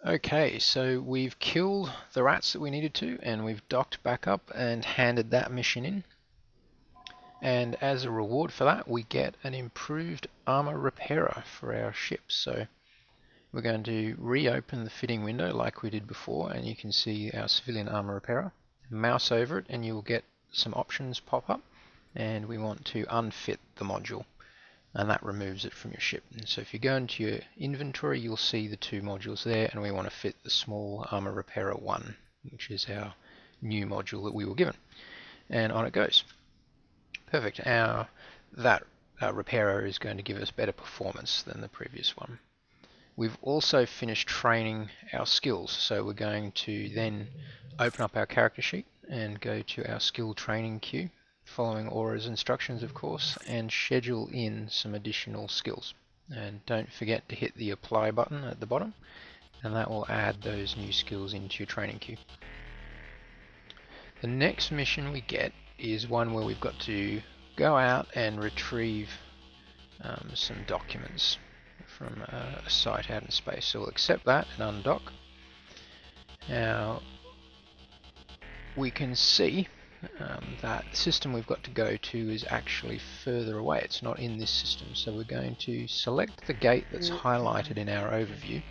Okay, so we've killed the rats that we needed to, and we've docked back up and handed that mission in. And as a reward for that, we get an improved armor repairer for our ship. So we're going to reopen the fitting window like we did before, and you can see our civilian armor repairer. Mouse over it and you'll get some options pop up, and we want to unfit the module, and that removes it from your ship. And so if you go into your inventory, you'll see the two modules there, and we want to fit the small armor repairer 1, which is our new module that we were given. And on it goes. Perfect. That repairer is going to give us better performance than the previous one. We've also finished training our skills, so we're going to then open up our character sheet and go to our skill training queue, following Aura's instructions of course, and schedule in some additional skills. And don't forget to hit the apply button at the bottom, and that will add those new skills into your training queue. The next mission we get is one where we've got to go out and retrieve some documents from a site out in space. So we'll accept that and undock. Now we can see that the system we've got to go to is actually further away. It's not in this system. So we're going to select the gate that's highlighted in our overview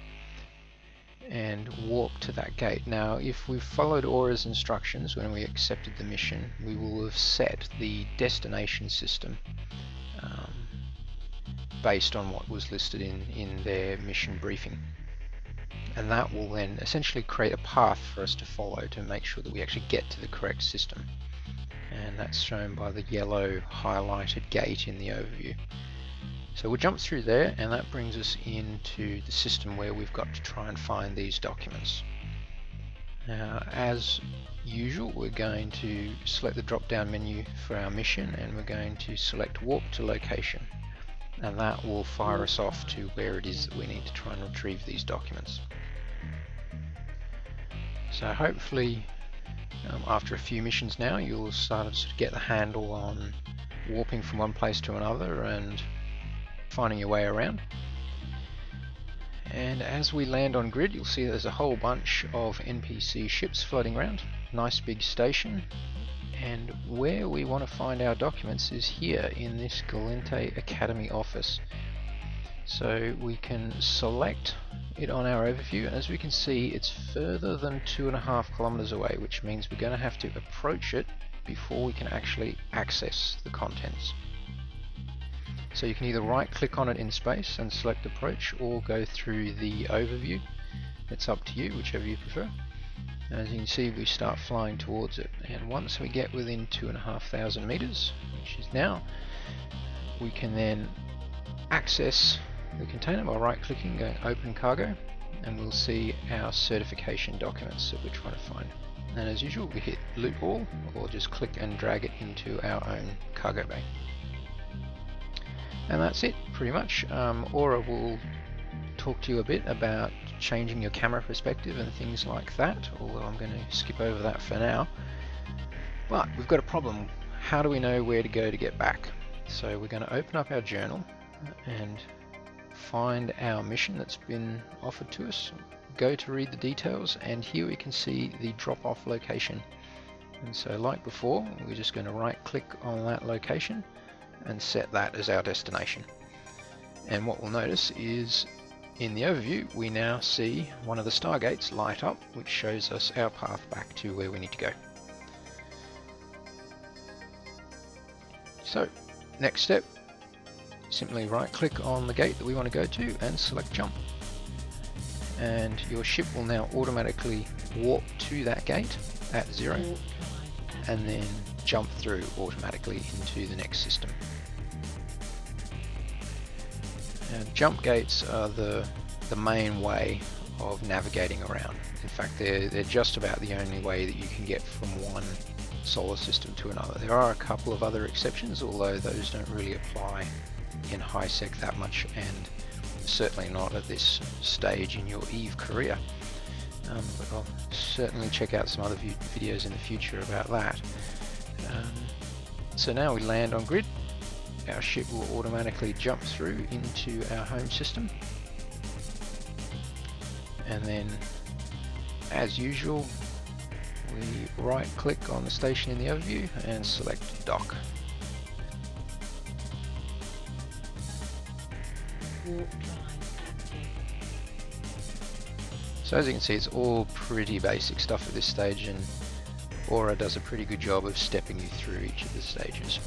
and walk to that gate. Now if we've followed Aura's instructions when we accepted the mission, we will have set the destination system based on what was listed in their mission briefing, and that will then essentially create a path for us to follow to make sure that we actually get to the correct system, and that's shown by the yellow highlighted gate in the overview. So we'll jump through there, and that brings us into the system where we've got to try and find these documents. Now, as usual, we're going to select the drop-down menu for our mission, and we're going to select Warp to Location, and that will fire us off to where it is that we need to try and retrieve these documents. So hopefully, after a few missions now, you'll start to get the handle on warping from one place to another and finding your way around. And as we land on grid, you'll see there's a whole bunch of NPC ships floating around. Nice big station, and where we want to find our documents is here in this Galente Academy office. So we can select it on our overview, and as we can see it's further than 2.5 kilometers away, which means we're going to have to approach it before we can actually access the contents. So you can either right click on it in space and select approach, or go through the overview. It's up to you, whichever you prefer. As you can see, we start flying towards it, and once we get within 2,500 meters, which is now, we can then access the container by right clicking, going open cargo, and we'll see our certification documents that we're trying to find. And as usual, we hit loot all, or just click and drag it into our own cargo bay. And that's it, pretty much. Aura will talk to you a bit about changing your camera perspective and things like that, although I'm going to skip over that for now. But we've got a problem. How do we know where to go to get back? So we're going to open up our journal and find our mission that's been offered to us. Go to read the details, and here we can see the drop-off location. And so like before, we're just going to right click on that location and set that as our destination. And what we'll notice is in the overview we now see one of the stargates light up, which shows us our path back to where we need to go. So next step, simply right click on the gate that we want to go to and select jump, and your ship will now automatically warp to that gate at 0 and then jump through automatically into the next system. Now, jump gates are the main way of navigating around. In fact, they're just about the only way that you can get from one solar system to another. There are a couple of other exceptions, although those don't really apply in high-sec that much, and certainly not at this stage in your EVE career. But I'll certainly check out some other videos in the future about that. So now we land on grid. Our ship will automatically jump through into our home system, and then as usual we right click on the station in the overview and select dock. So as you can see, it's all pretty basic stuff at this stage, and Aura does a pretty good job of stepping you through each of the stages.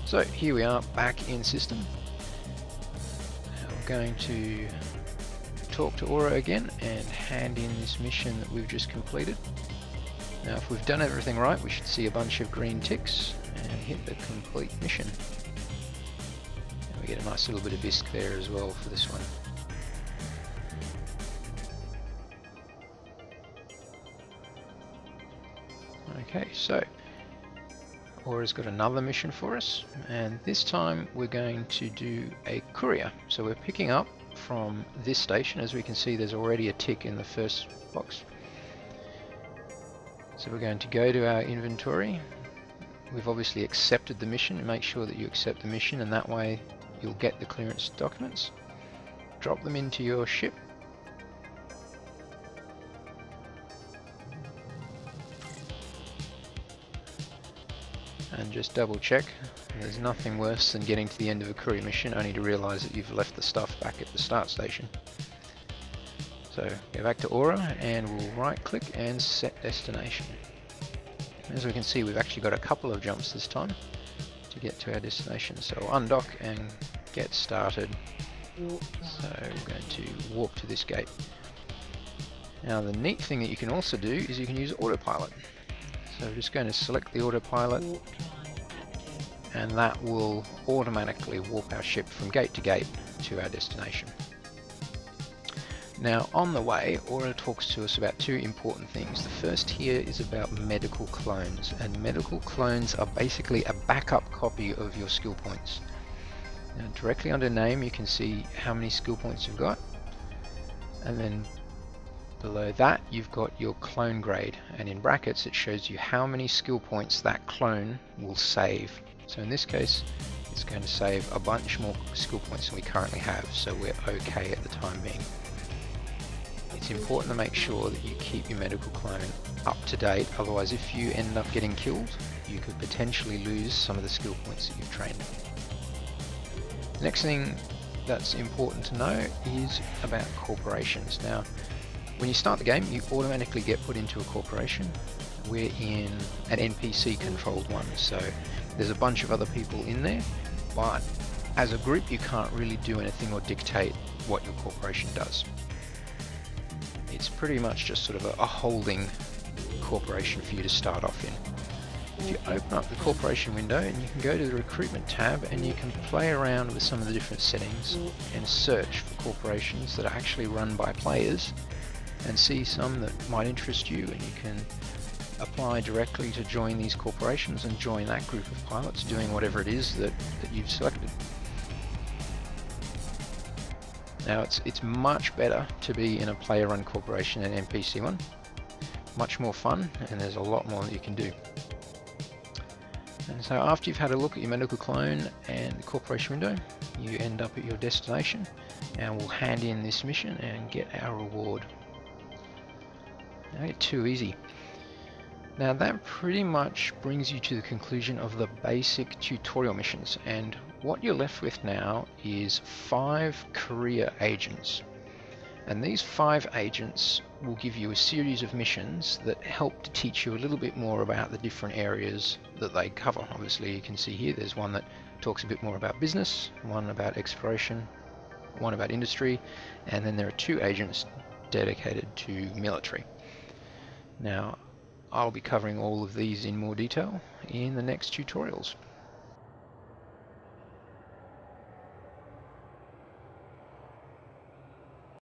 So here we are back in system. Now we're going to talk to Aura again and hand in this mission that we've just completed. Now if we've done everything right, we should see a bunch of green ticks and hit the complete mission. And we get a nice little bit of bisque there as well for this one. Okay, so Aura's got another mission for us, and this time we're going to do a courier. So we're picking up from this station. As we can see, there's already a tick in the first box. So we're going to go to our inventory. We've obviously accepted the mission. Make sure that you accept the mission, and that way you'll get the clearance documents. Drop them into your ship. And just double check. There's nothing worse than getting to the end of a courier mission only to realise that you've left the stuff back at the start station. So go back to Aura and we'll right click and set destination. As we can see, we've actually got a couple of jumps this time to get to our destination. So we'll undock and get started. So we're going to walk to this gate. Now the neat thing that you can also do is you can use autopilot. So we're just going to select the autopilot, and that will automatically warp our ship from gate to gate to our destination. Now on the way, Aura talks to us about two important things. The first here is about medical clones, and medical clones are basically a backup copy of your skill points. Now directly under name you can see how many skill points you've got, and then below that you've got your clone grade, and in brackets it shows you how many skill points that clone will save. So in this case it's going to save a bunch more skill points than we currently have, so we're okay at the time being. It's important to make sure that you keep your medical clone up to date, otherwise if you end up getting killed you could potentially lose some of the skill points that you've trained. The next thing that's important to know is about corporations. Now when you start the game, you automatically get put into a corporation. We're in an NPC controlled one, so there's a bunch of other people in there, but as a group you can't really do anything or dictate what your corporation does. It's pretty much just sort of a holding corporation for you to start off in. If you open up the corporation window, and you can go to the recruitment tab and you can play around with some of the different settings and search for corporations that are actually run by players, and see some that might interest you, and you can apply directly to join these corporations and join that group of pilots doing whatever it is that you've selected. Now it's much better to be in a player run corporation than NPC one. Much more fun, and there's a lot more that you can do. And so after you've had a look at your medical clone and the corporation window, you end up at your destination, and we'll hand in this mission and get our reward. Okay, too easy. Now that pretty much brings you to the conclusion of the basic tutorial missions, and what you're left with now is 5 career agents. And these 5 agents will give you a series of missions that help to teach you a little bit more about the different areas that they cover. Obviously you can see here there's one that talks a bit more about business, one about exploration, one about industry, and then there are 2 agents dedicated to military. Now I'll be covering all of these in more detail in the next tutorials.